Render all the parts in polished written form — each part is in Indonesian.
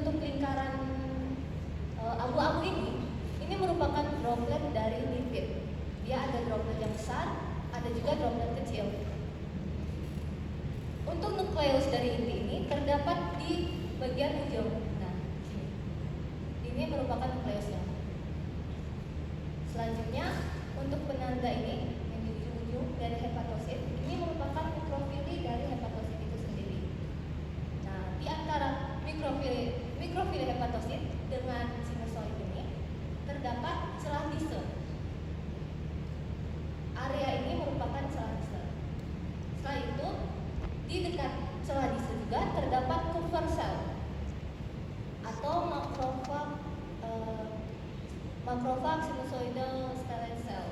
bentuk lingkaran abu-abu ini merupakan droplet dari lipid. Dia ada droplet yang besar, ada juga droplet kecil. Untuk nukleus dari inti ini terdapat di bagian ujung. Nah, ini merupakan nukleusnya. Selanjutnya, untuk penanda ini yang di ujung dari hepatosit, ini merupakan mikrofili dari hepatosit itu sendiri. Nah, di antara mikrofili hepatosit dengan sinusoid ini terdapat celah Distel. Area ini merupakan celah Distel. Setelah itu, di dekat celah Distel juga terdapat Kupffer cell atau makrofag sinusoidal stellate cell.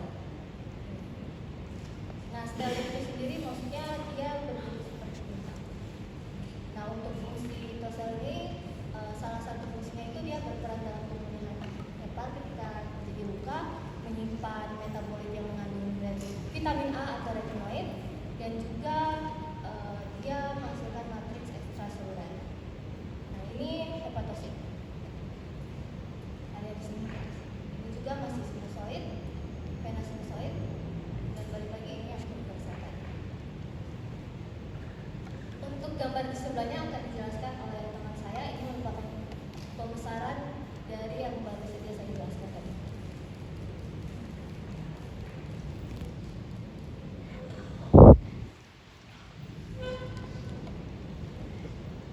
Nah, stellate itu sendiri maksudnya dia berbentuk seperti bintang. Nah, untuk fungsi sel ini salah satu fungsinya itu dia berperan dalam pemulihan hepat ketika terjadi luka, menyimpan metabolit yang mengandung vitamin A atau retinoid, dan juga dia menghasilkan matriks ekstraseluler. Nah, ini hepatosit. Ada di sini. Ini juga masih sinusoid, vena sinusoid, dan balik lagi ini yang berkesetan. Untuk gambar di sebelahnya akan dijelaskan oleh teman saya. Ini merupakan pembesaran dari yang baru saja saya jelaskan tadi.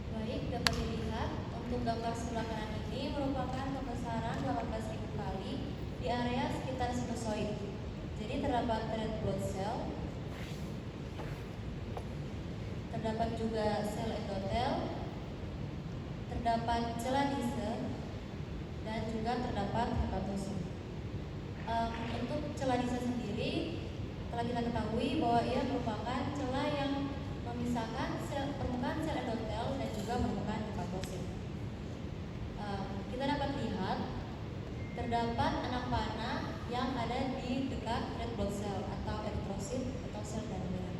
Baik, dapat dilihat untuk gambar sebelah kanan ini merupakan pembesaran 18.000 kali di area sekitar sinusoid. Jadi terdapat red blood cell, terdapat juga sel endotel, terdapat celah Distel, dan juga terdapat hepatosit. Untuk celah Distel sendiri telah kita ketahui bahwa ia merupakan celah yang memisahkan permukaan sel endotel dan juga permukaan hepatosit. Kita dapat lihat terdapat anak panah yang ada di dekat red blood cell atau eritrosit atau sel darah merah.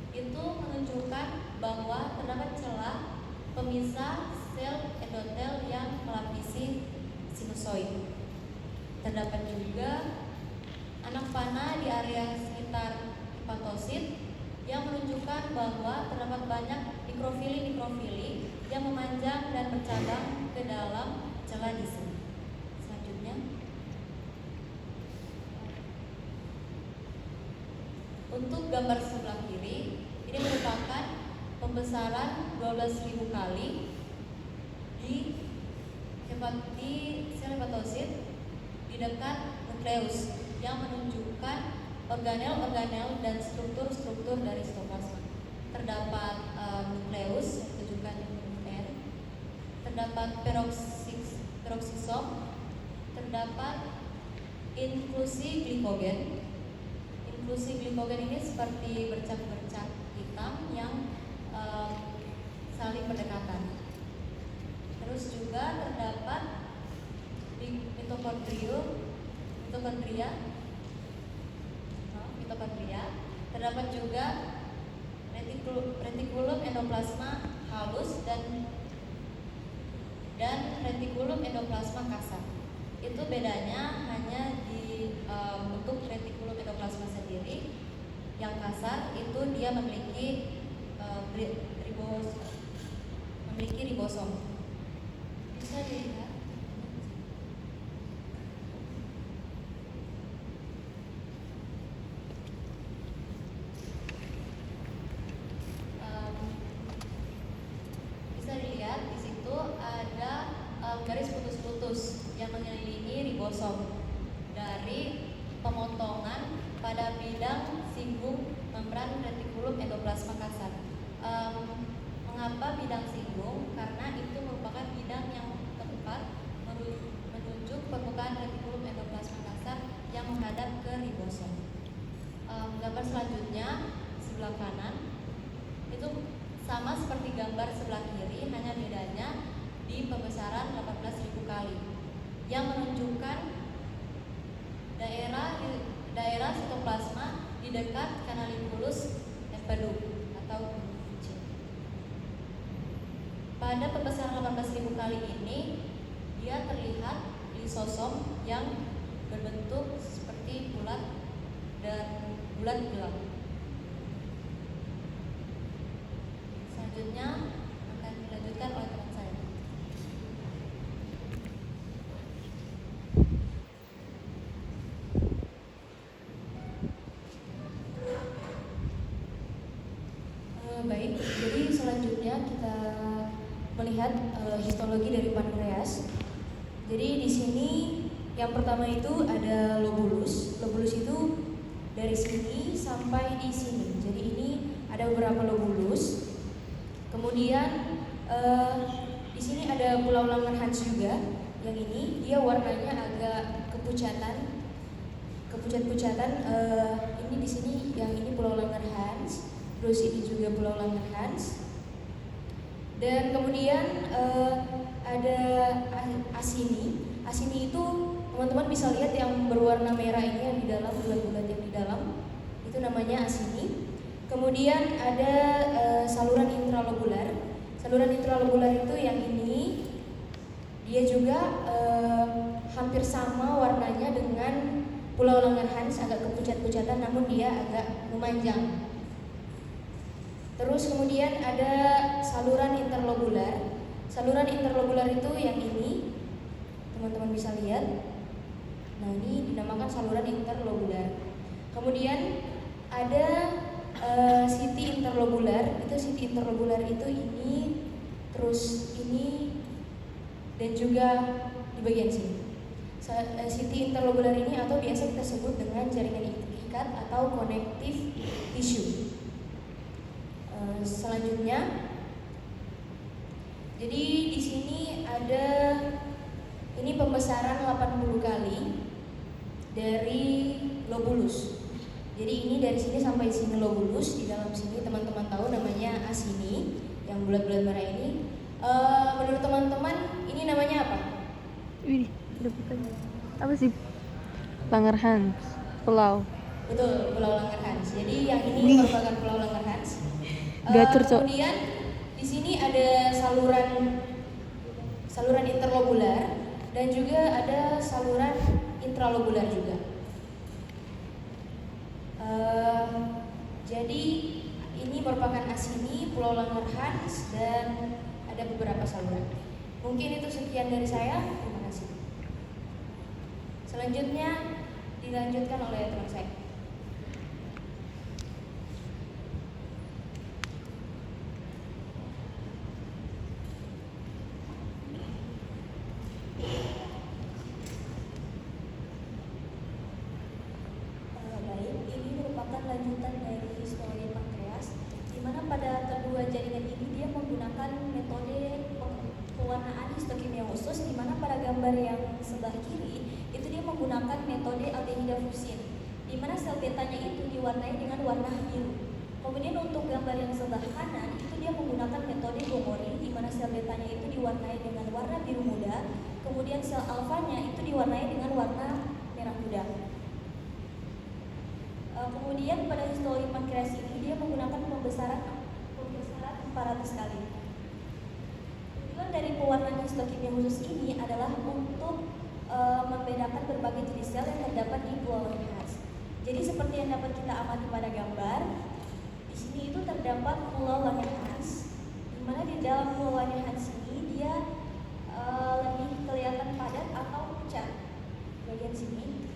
Itu menunjukkan bahwa terdapat celah pemisah sel endotel yang melapisi sinusoid. Terdapat juga anak panah di area sekitar hepatosit yang menunjukkan bahwa terdapat banyak mikrofili yang memanjang dan bercabang ke dalam celah Distel. Selanjutnya, untuk gambar sebelah kiri, ini merupakan pembesaran 12.000 kali di sel hepatosit di dekat nukleus yang menunjukkan organel-organel dan struktur-struktur dari sitoplasma. Terdapat nukleus yang ditujukan di huruf N, terdapat peroksisom, terdapat inklusi glikogen. Inklusi glikogen ini seperti bercak-bercak hitam yang saling berdekatan. Terus juga terdapat mitokondria, terdapat juga retikulum endoplasma halus dan retikulum endoplasma kasar. Itu bedanya hanya di bentuk retikulum endoplasma sendiri. Yang kasar itu dia memiliki ribosom. Bisa dilihat. Garis putus-putus yang mengelilingi ribosom dari pemotongan pada bidang singgung membran retikulum endoplasma kasar. Mengapa bidang singgung? Karena itu merupakan bidang yang tepat menunjuk permukaan retikulum endoplasma kasar yang menghadap ke ribosom. Gambar selanjutnya sebelah kanan itu sama seperti gambar sebelah kiri, hanya bedanya di pembesaran 18.000 kali yang menunjukkan daerah sitoplasma di dekat canaliculus empedum atau C. Pada pembesaran 18.000 kali ini panjang berbentuk seperti bulat dan bulat gelap. Selanjutnya akan dilanjutkan oleh teman saya. Baik, jadi selanjutnya kita melihat histologi dari pankreas. Jadi di sini yang pertama itu ada lobulus. Lobulus itu dari sini sampai di sini. Jadi ini ada beberapa lobulus. Kemudian di sini ada pulau Langerhans juga. Yang ini dia warnanya agak kepucatan. Kepucat-pucatan. Ini di sini yang ini pulau Langerhans. Terus ini juga pulau Langerhans. Dan kemudian ada asini. Asini itu teman-teman bisa lihat yang berwarna merah ini yang di dalam, bulat-bulat yang di dalam, itu namanya asini. Kemudian ada saluran intralobular. Saluran intralobular itu yang ini, dia juga hampir sama warnanya dengan pulau Langerhans, agak kepucat-pucatan namun dia agak memanjang. Terus kemudian ada saluran interlobular. Saluran interlobular itu yang ini, teman-teman bisa lihat. Nah, ini dinamakan saluran interlobular. Kemudian ada siti interlobular. Itu siti interlobular itu ini, terus ini, dan juga di bagian sini. Siti interlobular ini atau biasa kita sebut dengan jaringan ikat atau connective tissue. Selanjutnya, jadi di sini ada ini pembesaran 80 kali dari lobulus. Jadi ini dari sini sampai sini lobulus, di dalam sini teman-teman tahu namanya asini, yang bulat-bulat merah ini. Menurut teman-teman ini namanya apa? Wih, ada bukannya. Apa sih? Langerhans, pulau. Betul, pulau Langerhans. Jadi yang ini merupakan pulau Langerhans. Kemudian di sini ada saluran interlobular dan juga ada saluran intralobular juga. Jadi ini merupakan asini, pulau Langerhans, dan ada beberapa saluran. Mungkin itu sekian dari saya. Terima kasih. Selanjutnya dilanjutkan oleh teman saya. Lanjutan dari histologi pankreas, di mana pada kedua jaringan ini dia menggunakan metode pewarnaan histokimia khusus, di mana pada gambar yang sebelah kiri itu dia menggunakan metode aldehida fusin, di mana sel betanya itu diwarnai dengan warna biru. Kemudian untuk gambar yang sebelah kanan itu dia menggunakan metode Gomori, di mana sel betanya itu diwarnai dengan warna biru muda, kemudian sel alfanya itu diwarnai dengan warna merah muda. Kemudian pada histologi pankreas ini dia menggunakan pembesaran 400 kali. Tujuan dari pewarnaan histokimia khusus ini adalah untuk membedakan berbagai jenis sel yang terdapat di pulau Langerhans. Jadi seperti yang dapat kita amati pada gambar, di sini itu terdapat pulau Langerhans, di mana di dalam pulau Langerhans ini dia lebih kelihatan padat atau pucat bagian sini.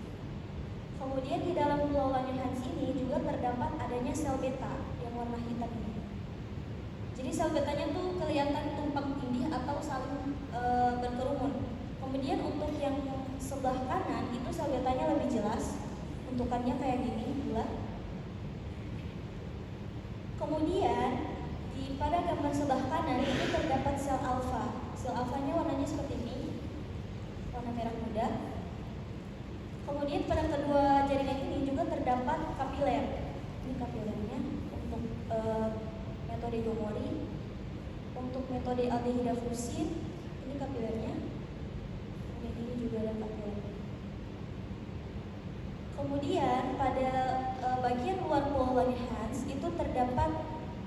Kemudian di dalam pulau Langerhans ini juga terdapat adanya sel beta yang warna hitam ini. Jadi sel betanya tuh kelihatan tumpang tindih atau saling berkerumun. Kemudian untuk yang sebelah kanan itu sel betanya lebih jelas, bentukannya kayak gini, bulat. Kemudian pada gambar sebelah kanan itu terdapat sel alfa. Sel alfanya warnanya seperti ini, warna merah muda. Kemudian pada kedua jaringan ini juga terdapat kapiler. Ini kapilernya untuk metode Gomori. Untuk metode aldehida fusin, ini kapilernya. Dan ini juga ada kapilernya. Kemudian pada bagian luar pulau Langerhans itu terdapat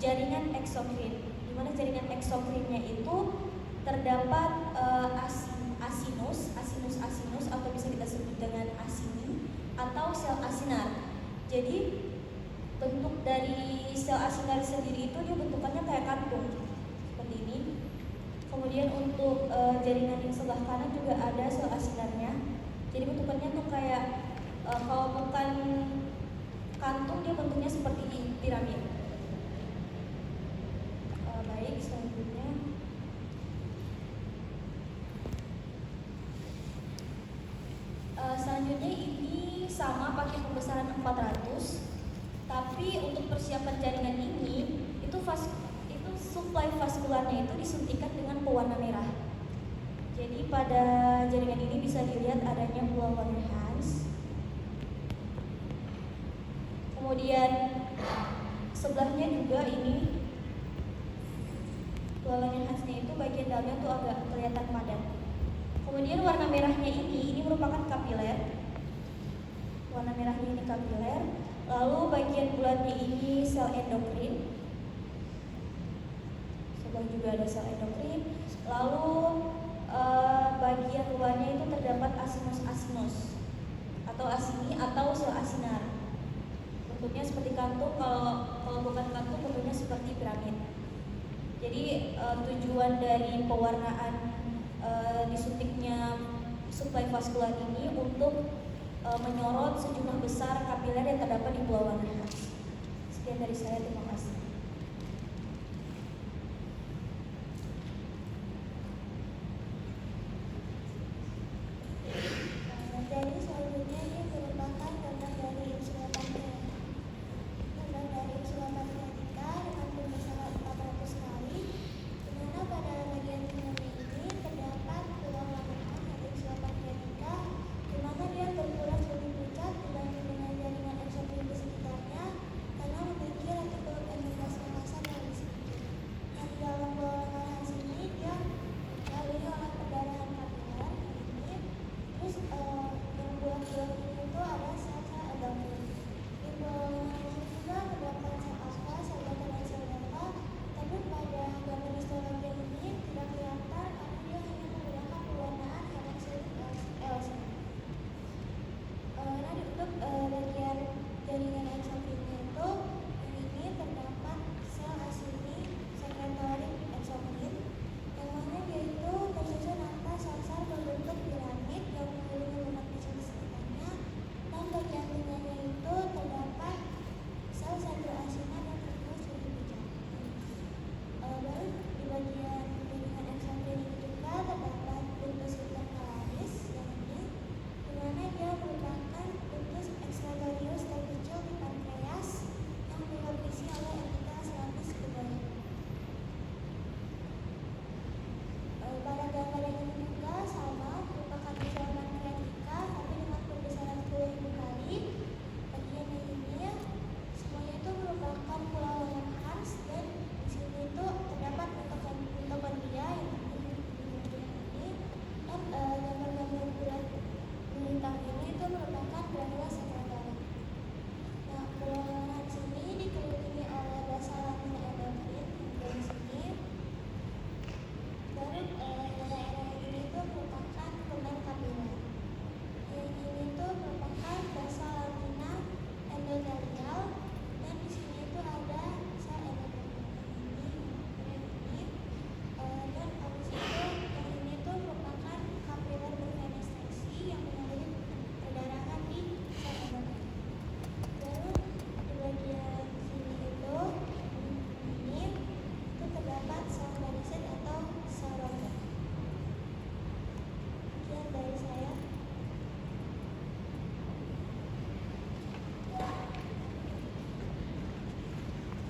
jaringan eksokrin, di mana jaringan eksokrinnya itu terdapat asin asinus atau bisa kita sebut dengan asini atau sel asinar. Jadi bentuk dari sel asinar sendiri itu dia bentukannya kayak kantung seperti ini. Kemudian untuk jaringan yang sebelah kanan juga ada sel asinarnya. Jadi bentukannya tuh kayak kalau bukan kantung dia bentuknya seperti piramid. Baik, selanjutnya ini sama pakai pembesaran 400, tapi untuk persiapan jaringan ini itu suplai vaskularnya itu disuntikan dengan pewarna merah. Jadi pada jaringan ini bisa dilihat adanya buah warna Hans. Kemudian sebelahnya juga ini buah warna Hansnya itu bagian dalamnya tuh agak kelihatan padat. Kemudian warna merahnya ini merupakan kapiler. Warna merahnya ini kapiler. Lalu bagian bulatnya ini sel endokrin. Sebelah juga ada sel endokrin. Lalu bagian luarnya itu terdapat asinus atau asini atau sel asinar. Bentuknya seperti kantung, kalau bukan kantung bentuknya seperti piramid. Jadi tujuan dari pewarnaan disuntiknya suplai vaskular ini untuk menyorot sejumlah besar kapiler yang terdapat di buah warna Hans. Sekian dari saya, terima kasih.